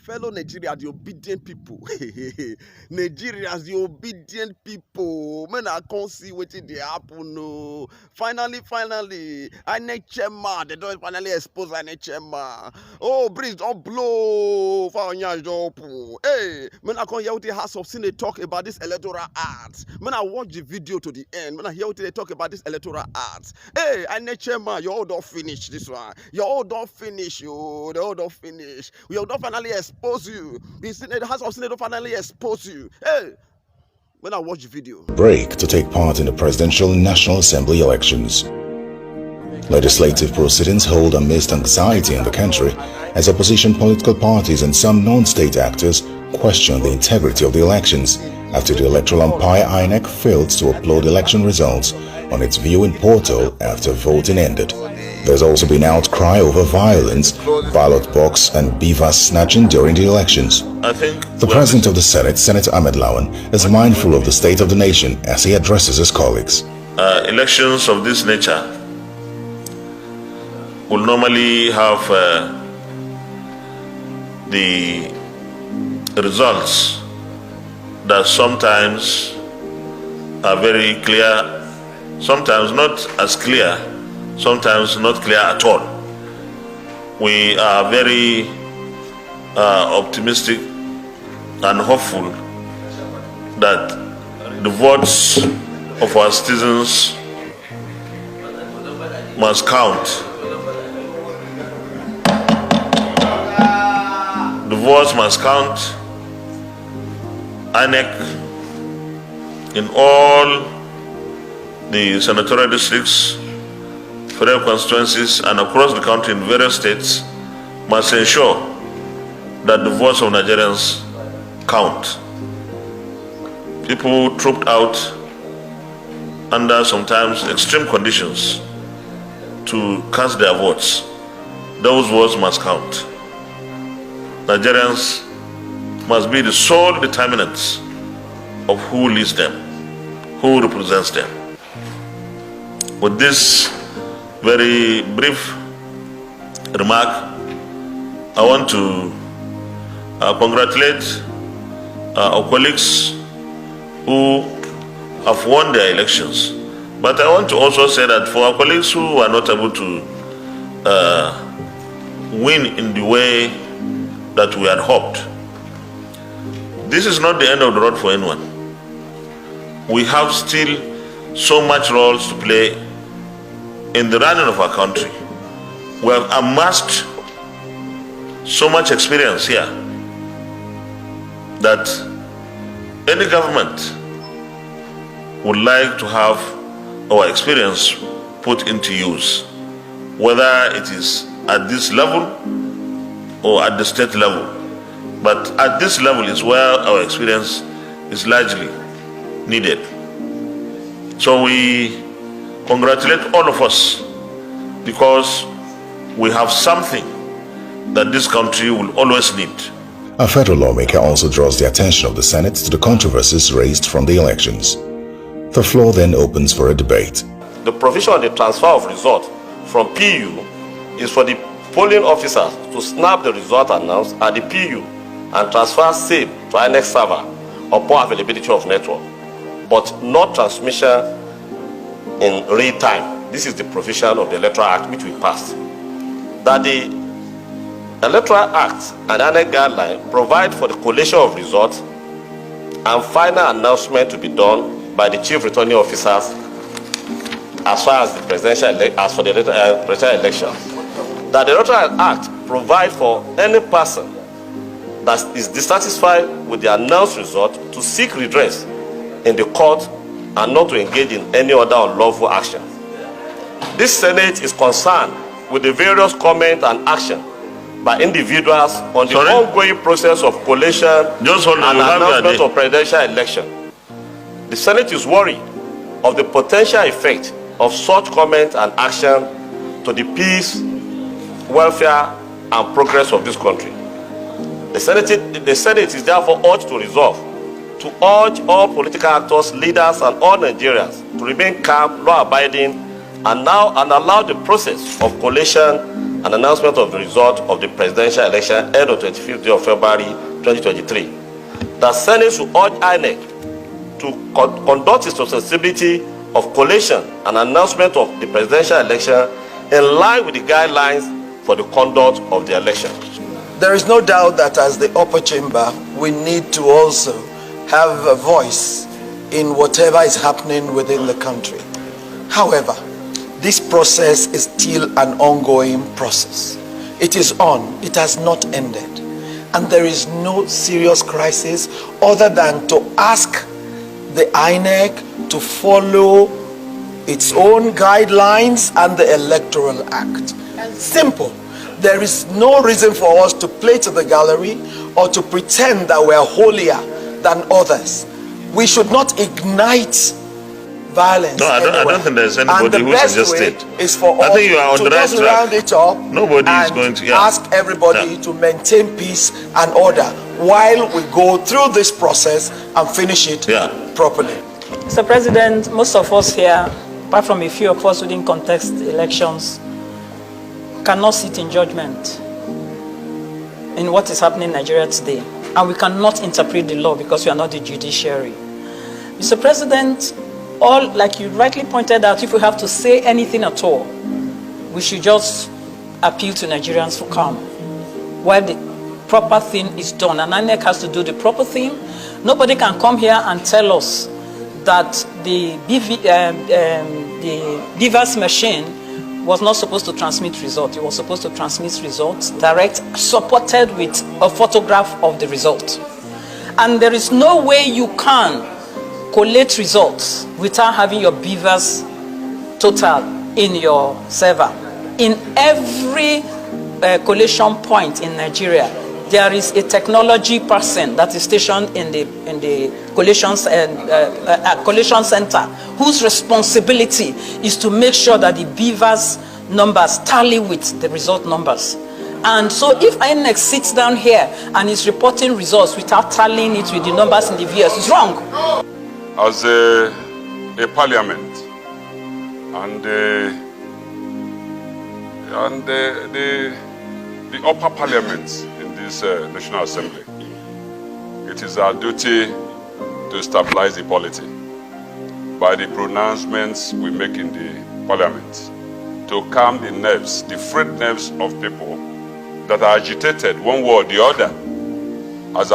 Fellow Nigeria, the obedient people. Nigerians, the obedient people. Man, I can't see what they happen. No. Finally, INEC Chairman. They don't finally expose INEC Chairman. Oh, breeze don't blow. Hey, man, I can't hear what the House of Senate talk about this electoral act. Man, I watch the video to the end. Man, I hear what they talk about this electoral act. Hey, INEC Chairman, you all don't finish this one. You all don't finish, you. They all don't finish. We have not finally expose you. The House of Senate finally expose you. Hey, when I watch the video. Break to take part in the Presidential and National Assembly elections. Legislative proceedings hold amidst anxiety in the country as opposition political parties and some non-state actors question the integrity of the elections after the electoral umpire INEC failed to upload election results on its viewing portal after voting ended. There's also been outcry over violence, ballot box and beaver snatching during the elections. The President of the Senate, Senator Ahmed Lawan, is mindful of the state of the nation as he addresses his colleagues. Elections of this nature will normally have the results that sometimes are very clear, sometimes not as clear, sometimes not clear at all. We are very optimistic and hopeful that the votes of our citizens must count. The votes must count. INEC in all the senatorial districts, federal constituencies, and across the country in various states must ensure that the votes of Nigerians count. People trooped out under sometimes extreme conditions to cast their votes. Those votes must count. Nigerians must be the sole determinants of who leads them, who represents them. With this very brief remark, I want to congratulate our colleagues who have won their elections. But I want to also say that for our colleagues who are not able to win in the way that we had hoped, this is not the end of the road for anyone. We have still so much roles to play in the running of our country. We have amassed so much experience here that any government would like to have our experience put into use, whether it is at this level or at the state level. But at this level is where our experience is largely needed. So we congratulate all of us because we have something that this country will always need. A federal lawmaker also draws the attention of the Senate to the controversies raised from the elections. The floor then opens for a debate. The provision on the transfer of result from PU is for the polling officers to snap the result announced at the PU and transfer same to INEC server upon availability of network, but not transmission in real time. This is the provision of the Electoral Act which we passed. That the Electoral Act and INEC guideline provide for the collation of results and final announcement to be done by the chief returning officers as far as the presidential election. That the Electoral Act provides for any person that is dissatisfied with the announced result to seek redress in the court and not to engage in any other unlawful action. This Senate is concerned with the various comments and action by individuals on the ongoing process of collation and announcement of presidential election. The Senate is worried of the potential effect of such comment and action to the peace, welfare, and progress of this country. The Senate is therefore urged to resolve to urge all political actors, leaders, and all Nigerians to remain calm, law-abiding, and allow the process of collation and announcement of the result of the presidential election held on 25th day of February 2023. The Senate should urge INEC to conduct its responsibility of collation and announcement of the presidential election in line with the guidelines for the conduct of the election. There is no doubt that as the upper chamber, we need to also have a voice in whatever is happening within the country. However, this process is still an ongoing process. It is on, it has not ended. And there is no serious crisis other than to ask the INEC to follow its own guidelines and the Electoral Act. Simple. There is no reason for us to play to the gallery or to pretend that we are holier than others. We should not ignite violence. No, I don't think there's anybody who suggested. Is for I us think you are on to the right just track. round it up. Nobody is going to ask everybody to maintain peace and order while we go through this process and finish it properly. Mr. President, most of us here, apart from a few of us who didn't contest elections, cannot sit in judgment in what is happening in Nigeria today. And we cannot interpret the law because we are not the judiciary. Mr. President, like you rightly pointed out, if we have to say anything at all, we should just appeal to Nigerians for calm while the proper thing is done. And INEC has to do the proper thing. Nobody can come here and tell us that the BVAS machine was not supposed to transmit results. It was supposed to transmit results direct, supported with a photograph of the result. And there is no way you can collate results without having your BVAS total in your server. In every collation point in Nigeria, there is a technology person that is stationed in the collation center, whose responsibility is to make sure that the BVAS numbers tally with the result numbers. And so if INEC sits down here and is reporting results without tallying it with the numbers in the VS, it's wrong. As a parliament and the upper parliament in this National Assembly, it is our duty to stabilize the polity by the pronouncements we make in the parliament, to calm the nerves, the frayed nerves of people that are agitated one way or the other as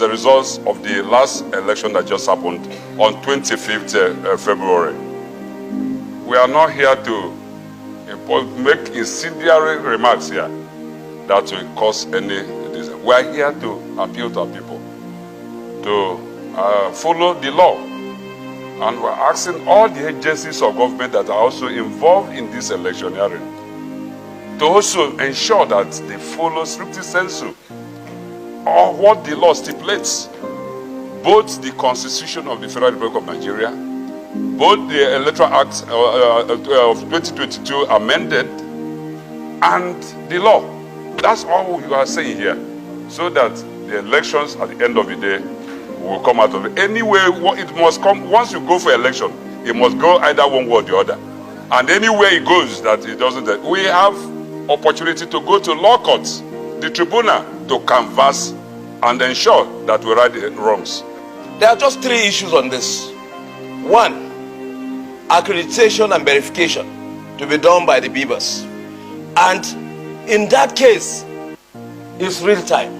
a result of the last election that just happened on 25th February. We are not here to make incendiary remarks here that will cause any disease. We are here to appeal to our people to follow the law. And we're asking all the agencies of government that are also involved in this electioneering to also ensure that they follow strictly sensu or what the law stipulates, both the Constitution of the Federal Republic of Nigeria, both the Electoral Act of 2022 amended, and the law. That's all you are saying here, so that the elections at the end of the day will come out of it. Anyway, it must come, once you go for election, it must go either one way or the other. And anywhere it goes that it doesn't, we have opportunity to go to law courts, the tribunal, to canvass and ensure that we right the wrongs. There are just three issues on this. One, accreditation and verification to be done by the BVAS. And in that case, it's real time.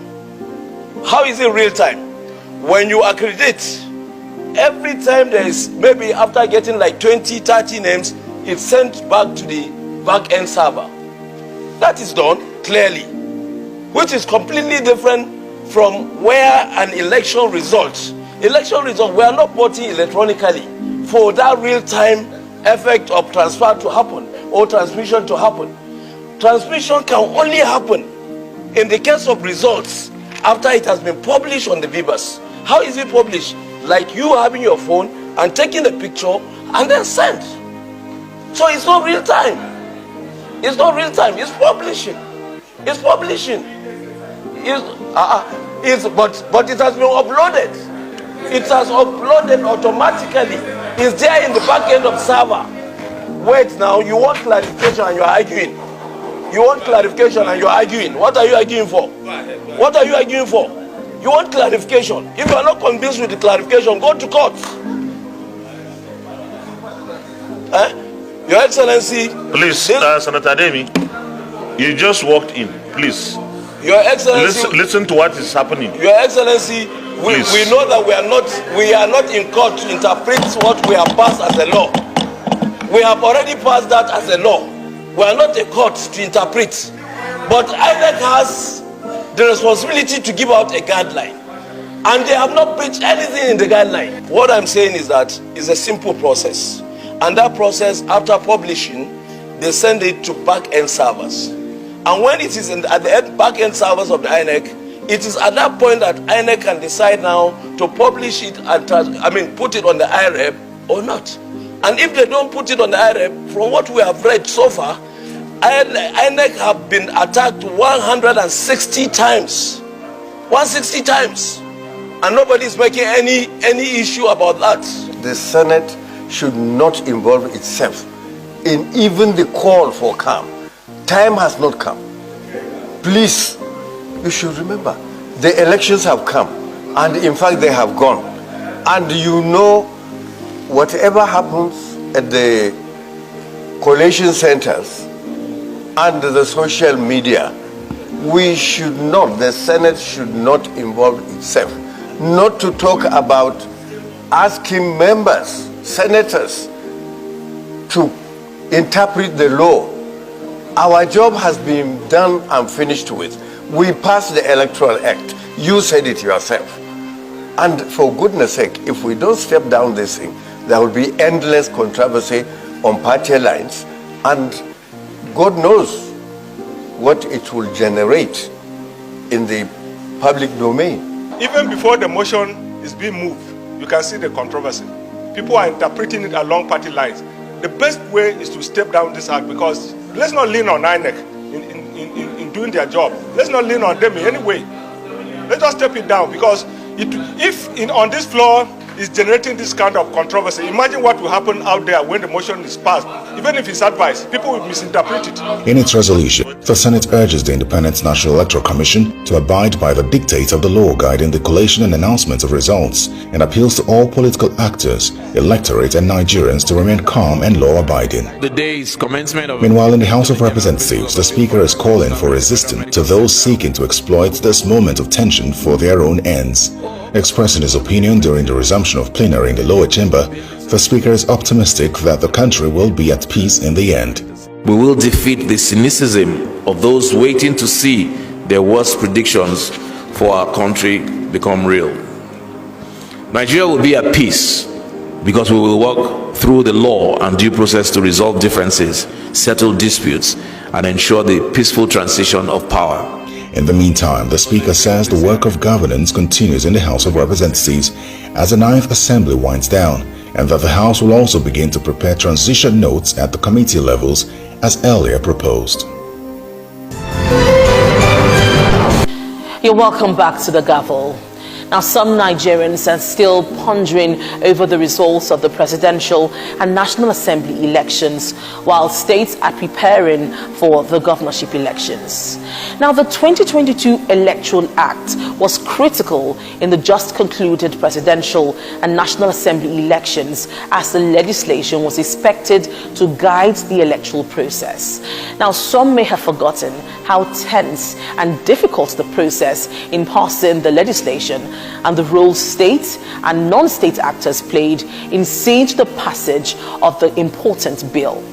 How is it real time? When you accredit, every time there is, maybe after getting like 20, 30 names, it's sent back to the back-end server. That is done clearly, which is completely different from where an election result, we are not voting electronically for that real-time effect of transfer to happen or transmission to happen. Transmission can only happen in the case of results after it has been published on the BVAS. How is it published? Like you having your phone and taking the picture and then send. So it's not real time. It's not real time. It's publishing. It's publishing. But it has been uploaded. It has uploaded automatically. It's there in the back end of server. Wait now, you want clarification and you're arguing. You want clarification and you're arguing. What are you arguing for? What are you arguing for? You want clarification. If you are not convinced with the clarification, go to court. Your Excellency. Please, Senator Ademi, you just walked in. Please. Your Excellency. Listen to what is happening. Your Excellency, we know that we are not in court to interpret what we have passed as a law. We have already passed that as a law. We are not a court to interpret. But INEC has the responsibility to give out a guideline. And they have not breached anything in the guideline. What I'm saying is that it's a simple process. And that process, after publishing, they send it to back-end servers. And when it is at the back-end servers of the INEC, it is at that point that INEC can decide now to publish it and put it on the IREP or not. And if they don't put it on the IREP, from what we have read so far, INEC have been attacked 160 times. 160 times. And nobody is making any issue about that. The Senate should not involve itself in even the call for calm. Time has not come. Please, you should remember, the elections have come, and in fact they have gone. And you know, whatever happens at the collation centers and the social media, we should not, the Senate should not involve itself. Not to talk about asking members, senators, to interpret the law. Our job has been done and finished with. We passed the Electoral Act. You said it yourself. And for goodness sake, if we don't step down this thing, there will be endless controversy on party lines, and God knows what it will generate in the public domain. Even before the motion is being moved, you can see the controversy. People are interpreting it along party lines. The best way is to step down this act, because let's not lean on INEC in doing their job. Let's not lean on them in any way. Let's just step it down, because on this floor is generating this kind of controversy, imagine what will happen out there when the motion is passed. Even if it's advised, people will misinterpret it. In its resolution, the Senate urges the Independent National Electoral Commission to abide by the dictates of the law guiding the collation and announcement of results, and appeals to all political actors, electorate and Nigerians to remain calm and law-abiding. The day's commencement of... Meanwhile, in the House of Representatives, the Speaker is calling for resistance to those seeking to exploit this moment of tension for their own ends. Expressing his opinion during the resumption of plenary in the lower chamber, the Speaker is optimistic that the country will be at peace in the end. We will defeat the cynicism of those waiting to see their worst predictions for our country become real. Nigeria will be at peace because we will work through the law and due process to resolve differences, settle disputes, and ensure the peaceful transition of power. In the meantime, the Speaker says the work of governance continues in the House of Representatives as the 9th Assembly winds down, and that the House will also begin to prepare transition notes at the committee levels as earlier proposed. You're welcome back to the gavel. Now, some Nigerians are still pondering over the results of the presidential and National Assembly elections, while states are preparing for the governorship elections. Now, the 2022 Electoral Act was critical in the just concluded presidential and National Assembly elections, as the legislation was expected to guide the electoral process. Now, some may have forgotten how tense and difficult the process in passing the legislation and the role state and non-state actors played in seeing to the passage of the important bill.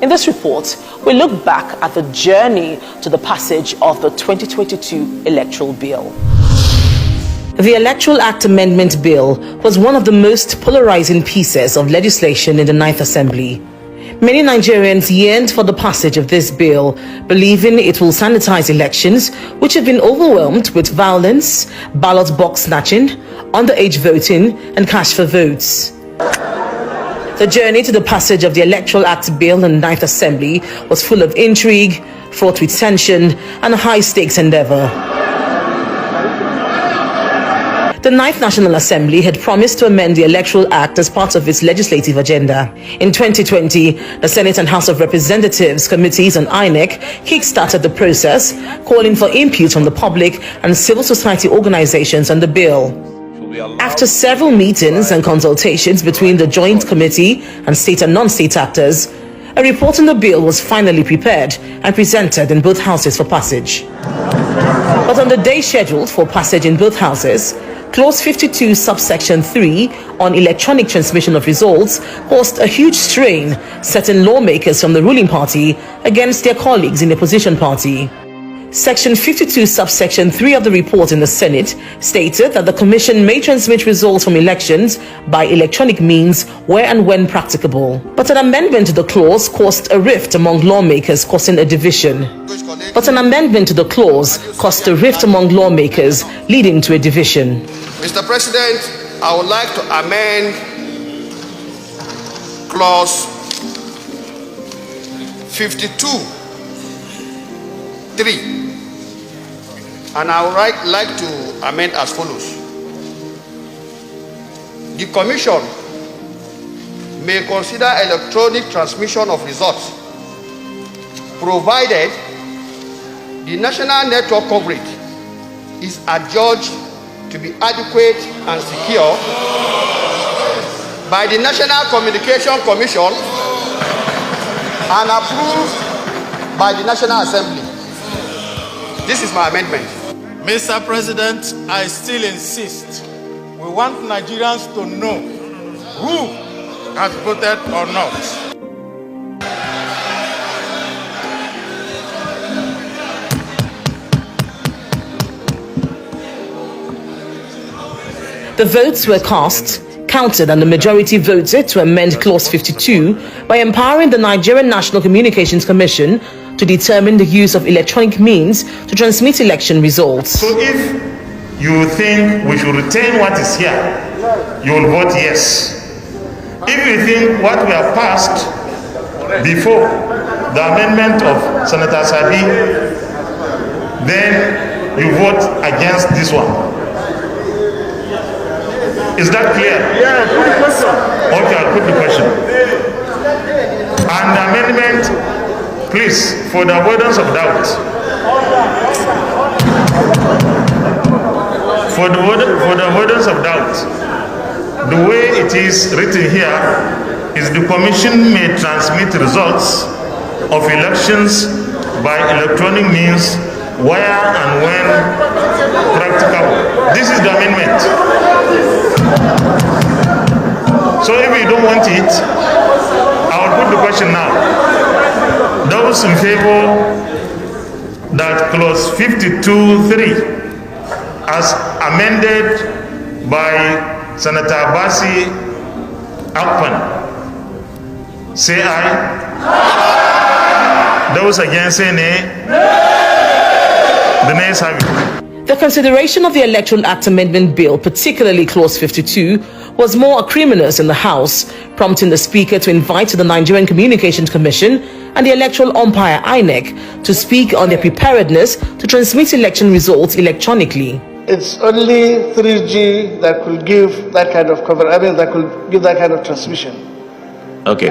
In this report, we look back at the journey to the passage of the 2022 electoral bill. The Electoral Act Amendment Bill was one of the most polarizing pieces of legislation in the 9th Assembly. Many Nigerians yearned for the passage of this bill, believing it will sanitize elections, which have been overwhelmed with violence, ballot box snatching, underage voting, and cash for votes. The journey to the passage of the Electoral Act Bill in the 9th Assembly was full of intrigue, fraught with tension, and a high-stakes endeavor. The 9th National Assembly had promised to amend the Electoral Act as part of its legislative agenda. In 2020, the Senate and House of Representatives committees on INEC kick-started the process, calling for input from the public and civil society organizations on the bill. After several meetings and consultations between the Joint Committee and state and non-state actors, a report on the bill was finally prepared and presented in both houses for passage. But on the day scheduled for passage in both houses, Clause 52, subsection 3 on electronic transmission of results caused a huge strain, setting lawmakers from the ruling party against their colleagues in the opposition party. Section 52, subsection 3 of the report in the Senate stated that the Commission may transmit results from elections by electronic means where and when practicable. But an amendment to the clause caused a rift among lawmakers, causing a division. Leading to a division. Mr. President, I would like to amend Clause 52(3). And I would like to amend as follows. The Commission may consider electronic transmission of results provided the national network coverage is adjudged to be adequate and secure by the National Communication Commission and approved by the National Assembly. This is my amendment. Mr. President, I still insist. We want Nigerians to know who has voted or not. The votes were cast, counted, and the majority voted to amend Clause 52 by empowering the Nigerian National Communications Commission to determine the use of electronic means to transmit election results. So if you think we should retain what is here, you will vote yes. If you think what we have passed before the amendment of Senator Sabi, then you vote against this one. Is that clear? Yeah, put the question. Okay, I'll put the question. And the amendment, please, for the avoidance of doubt. For the avoidance of doubt, the way it is written here is the Commission may transmit results of elections by electronic means where and when practicable. This is the amendment. So if you don't want it, I will put the question now. Those in favor that clause 52(3) as amended by Senator Basi Akpan, say aye. Those against say nay. The nays have it. The consideration of the Electoral Act Amendment Bill, particularly Clause 52, was more acrimonious in the House, prompting the Speaker to invite the Nigerian Communications Commission and the electoral umpire INEC to speak on their preparedness to transmit election results electronically. It's only 3G that could give that kind of cover. I mean, that could give that kind of transmission. Okay.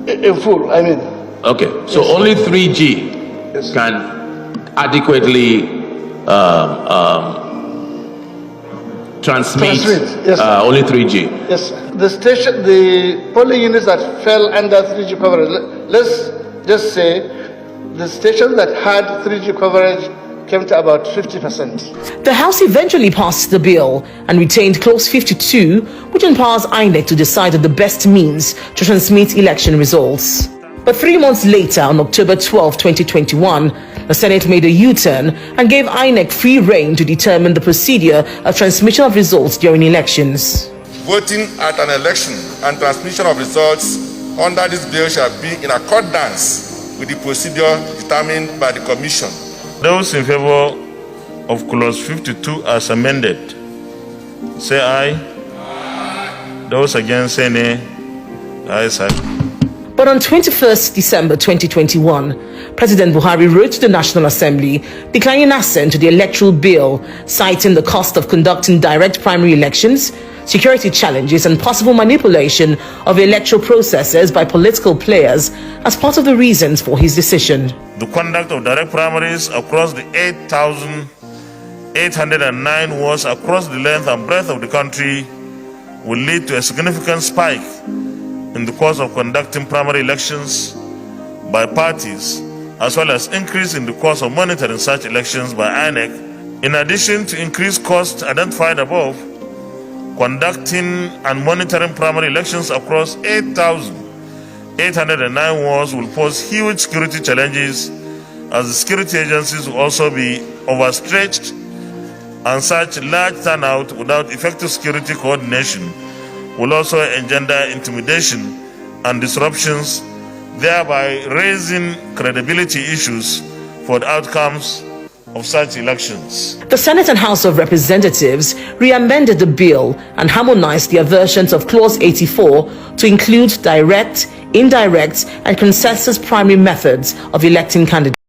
In full, I mean. Okay, so yes. Only 3G yes. can adequately transmit. Yes, only 3G. Yes, the polling units that fell under 3G coverage. Let's just say the stations that had 3G coverage came to about 50%. The House eventually passed the bill and retained Clause 52, which empowers INEC to decide on the best means to transmit election results. But 3 months later, on October 12, 2021, the Senate made a U-turn and gave INEC free rein to determine the procedure of transmission of results during elections. Voting at an election and transmission of results under this bill shall be in accordance with the procedure determined by the Commission. Those in favor of Clause 52 as amended, say aye. Those against say nay. Ayes have it. But on 21st December 2021, President Buhari wrote to the National Assembly declining assent to the electoral bill, citing the cost of conducting direct primary elections, security challenges, and possible manipulation of electoral processes by political players as part of the reasons for his decision. The conduct of direct primaries across the 8,809 wards across the length and breadth of the country will lead to a significant spike in the cost of conducting primary elections by parties, as well as increase in the cost of monitoring such elections by INEC. In addition to increased costs identified above, conducting and monitoring primary elections across 8,809 wards will pose huge security challenges, as the security agencies will also be overstretched, and such large turnout without effective security coordination will also engender intimidation and disruptions, thereby raising credibility issues for the outcomes of such elections. The Senate and House of Representatives re-amended the bill and harmonized their versions of Clause 84 to include direct, indirect, and consensus primary methods of electing candidates.